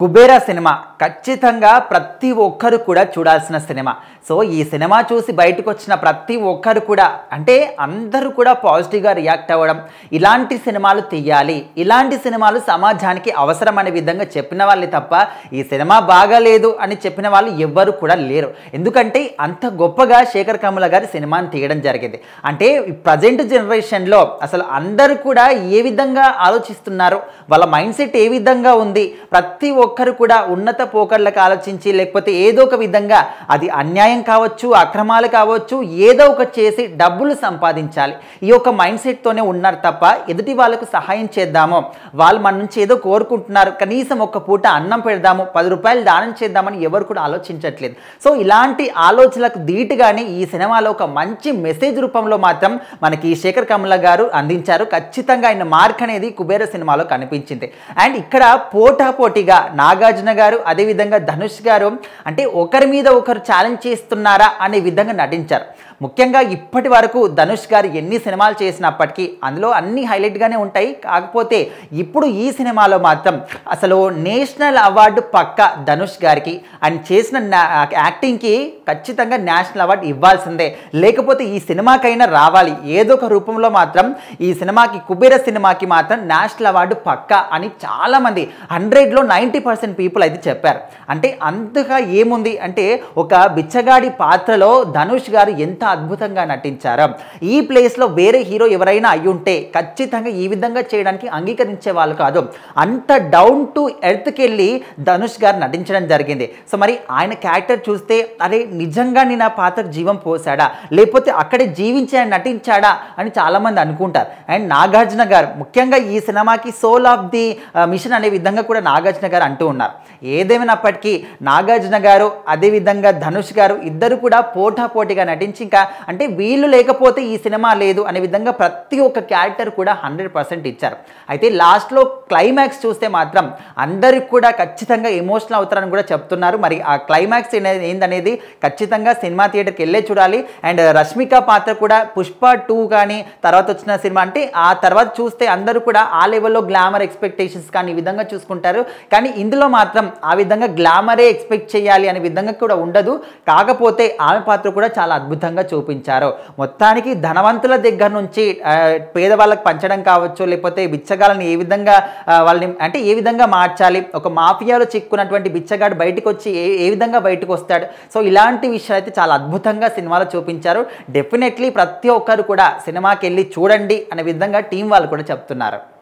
Kubera cinema ఖచ్చితంగా ప్రతి ఒక్కరు కూడా చూడాల్సిన సినిమా. సో ఈ సినిమా చూసి బయటకు వచ్చిన ప్రతి ఒక్కరు కూడా అంటే అందరూ కూడా పాజిటివ్‌గా రియాక్ట్ అవ్వడం, ఇలాంటి సినిమాలు తీయాలి, ఇలాంటి సినిమాలు సమాజానికి అవసరం అనే విధంగా చెప్పిన వాళ్ళే తప్ప ఈ సినిమా బాగాలేదు అని చెప్పిన వాళ్ళు ఎవ్వరు కూడా లేరు. ఎందుకంటే అంత గొప్పగా శేఖర్ కమ్ముల గారి సినిమాని తీయడం జరిగింది. అంటే ప్రెజెంట్ జనరేషన్‌లో అసలు అందరూ కూడా ఏ విధంగా ఆలోచిస్తున్నారు, వాళ్ళ మైండ్ సెట్ ఏ విధంగా ఉంది, ప్రతి ఒక్కరు కూడా ఉన్నత పోకడలకు ఆలోచించి లేకపోతే ఏదో ఒక విధంగా అది అన్యాయం కావచ్చు, అక్రమాలు కావచ్చు, ఏదో ఒకటి చేసి డబ్బులు సంపాదించాలి ఈ యొక్క మైండ్ సెట్తోనే ఉన్నారు తప్ప ఎదుటి వాళ్ళకు సహాయం చేద్దామో, వాళ్ళు మన నుంచి ఏదో కోరుకుంటున్నారు, కనీసం ఒక పూట అన్నం పెడదాము, 10 రూపాయలు దానం చేద్దామని ఎవరు కూడా ఆలోచించట్లేదు. సో ఇలాంటి ఆలోచనలకు ధీటుగానే ఈ సినిమాలో ఒక మంచి మెసేజ్ రూపంలో మాత్రం మనకి శేఖర్ కమ్ముల గారు అందించారు. ఖచ్చితంగా ఆయన మార్క్ అనేది కుబేర సినిమాలో కనిపించింది. అండ్ ఇక్కడ పోటాపోటీగా నాగార్జున గారు అదేవిధంగా ధనుష్ గారు అంటే ఒకరి మీద ఒకరు ఛాలెంజ్ చేస్తున్నారా అనే విధంగా నటించారు. ముఖ్యంగా ఇప్పటి వరకు ధనుష్ గారు ఎన్ని సినిమాలు చేసినప్పటికీ అందులో అన్ని హైలైట్గానే ఉంటాయి. కాకపోతే ఇప్పుడు ఈ సినిమాలో మాత్రం అసలు నేషనల్ అవార్డు పక్క ధనుష్ గారికి ఆయన చేసిన యాక్టింగ్కి ఖచ్చితంగా నేషనల్ అవార్డు ఇవ్వాల్సిందే, లేకపోతే ఈ సినిమాకైనా రావాలి ఏదో ఒక రూపంలో మాత్రం ఈ సినిమాకి కుబేర సినిమాకి మాత్రం నేషనల్ అవార్డు పక్క అని చాలామంది 100లో 90% పీపుల్ అయితే చెప్పారు. అంటే అంతగా ఏముంది అంటే ఒక బిచ్చగాడి పాత్రలో ధనుష్ గారు ఎంత అద్భుతంగా నటించారు. ఈ ప్లేస్లో వేరే హీరో ఎవరైనా అయ్యుంటే ఖచ్చితంగా ఈ విధంగా చేయడానికి అంగీకరించే వాళ్ళు కాదు. అంత డౌన్ టు ఎర్త్కి వెళ్ళి ధనుష్ గారు నటించడం జరిగింది. సో మరి ఆయన క్యారెక్టర్ చూస్తే అరే నిజంగా నేను ఆ పాత్రకు జీవం పోసాడా, లేకపోతే అక్కడే జీవించి నటించాడా అని చాలామంది అనుకుంటారు. అండ్ నాగార్జున గారు ముఖ్యంగా ఈ సినిమాకి సోల్ ఆఫ్ ది మిషన్ అనే విధంగా కూడా నాగార్జున గారు అంటూ ఉన్నారు. ఏదేమైనప్పటికీ నాగార్జున గారు అదేవిధంగా ధనుష్ గారు ఇద్దరు కూడా పోటాపోటీగా నటించి ఇంకా అంటే వీళ్ళు లేకపోతే ఈ సినిమా లేదు అనే విధంగా ప్రతి ఒక్క క్యారెక్టర్ కూడా 100% ఇచ్చారు. అయితే లాస్ట్లో క్లైమాక్స్ చూస్తే మాత్రం అందరికి కూడా ఖచ్చితంగా ఎమోషనల్ అవుతారని కూడా చెప్తున్నారు. మరి ఆ క్లైమాక్స్ ఏందనేది ఖచ్చితంగా సినిమా థియేటర్కి వెళ్ళే చూడాలి. అండ్ రష్మిక పాత్ర కూడా పుష్ప 2 కానీ తర్వాత వచ్చిన సినిమా అంటే ఆ తర్వాత చూస్తే అందరూ కూడా ఆ లెవెల్లో గ్లామర్ ఎక్స్పెక్టేషన్స్ కానీ ఈ విధంగా చూసుకుంటారు. కానీ ఇందులో మాత్రం ఆ విధంగా గ్లామరే ఎక్స్పెక్ట్ చేయాలి అనే విధంగా కూడా ఉండదు. కాకపోతే ఆమె పాత్ర కూడా చాలా అద్భుతంగా చూపించారు. మొత్తానికి ధనవంతుల దగ్గర నుంచి పేదవాళ్ళకి పంచడం కావచ్చు, లేకపోతే బిచ్చగాళ్ళని ఏ విధంగా వాళ్ళని అంటే ఏ విధంగా మార్చాలి, ఒక మాఫియాలో చిక్కున్నటువంటి బిచ్చగాడు బయటకు వచ్చి ఏ విధంగా బయటకు వస్తాడు. సో ఇలాంటి విషయాలు అయితే చాలా అద్భుతంగా సినిమాలో చూపించారు. డెఫినెట్లీ ప్రతి ఒక్కరు కూడా సినిమాకి వెళ్ళి చూడండి అనే విధంగా టీం వాళ్ళు కూడా చెప్తున్నారు.